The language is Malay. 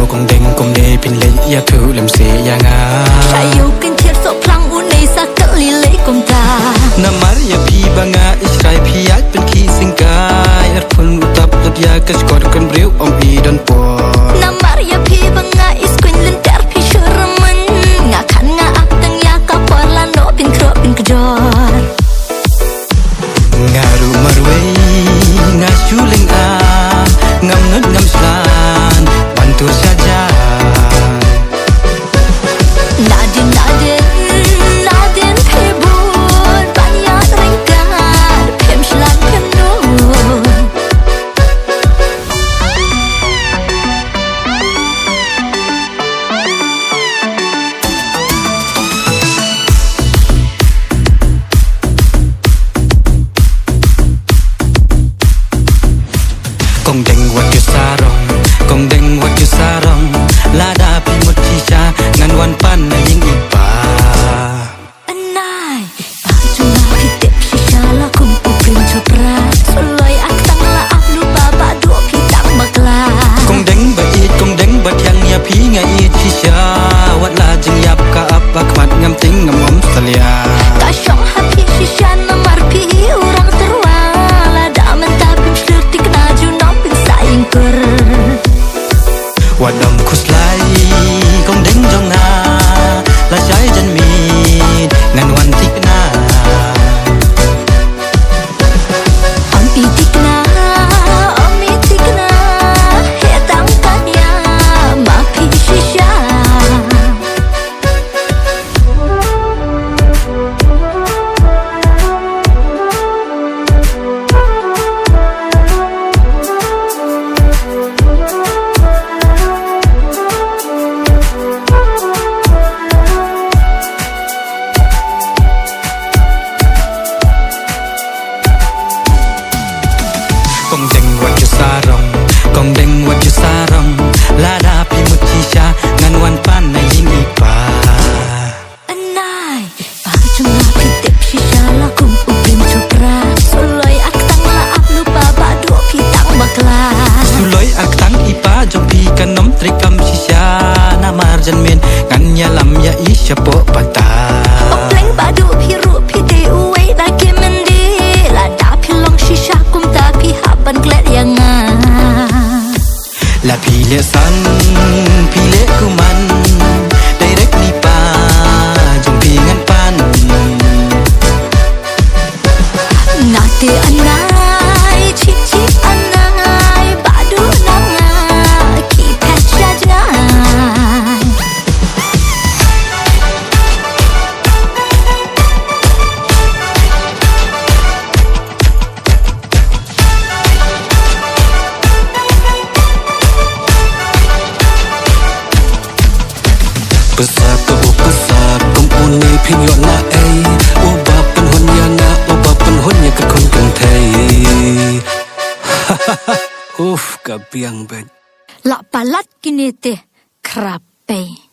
cong đeng cong nê pin lấy ya thu làm xe ya nga cha yêu kinh thiệt sổ phăng u này sa cỡ li lấy cong ta na Maria pi banga Israel pi at pen ki singkai ar pun utap ut ya kas kor kan breu om I don po na Maria pi banga is queen len ter pi shuraman nga khan nga ak tang ya ka por la no pin kro pin kjor ngaru marwei nga shuling a ngam nut ngam slan bantur saja nadin phebur banyak rengkar phem shlan phem no cong đeng wat you sarong cong đeng wat you sarong lada pi mut chi cha ngan wan pan na ying ipa anai bajuna pitip shishala kum uprim chopra soloi ak tang la ak lupa ba do pitang makla cong đeng ba it cong đeng ba yang ya pi nga it chi cha wat la jing yap ka ap ak mat ngam ting ngam om salia ka shong happy shishan na mar pi urang terwala da mentapim shlertik na junom pin saing kur wadam khuslai cong đeng jong na la chai jan mi ngan wan tik na om pitik na om mitik na hetang kanya ma pi shisha cong đeng wat you sarong cong đeng wat you sarong lada pi mut chi cha ngan wan pan na ying ipa anai bajuna pitip shishala kum uprim chopra soloi ak tang la ak lupa ba do pitang makla suloi ak tang ipa jong pi kanom trikam chi cha na mar jan men ngan ya lam ya I chapo pata Opleng badu pi ru pi de uwe da kemendi la da pi long shisha kum ta pi haban glet yang la pi le san pi le kuman direct ni pa jong pi ngan pan ngate anai chip chip anai badu nanga ki pet jajai pesat to pesat kum uni phin yon na ai o ba pen hon ya na o ba pen hon ya ka kon kan thai uf ka piang ben la palat kinete krape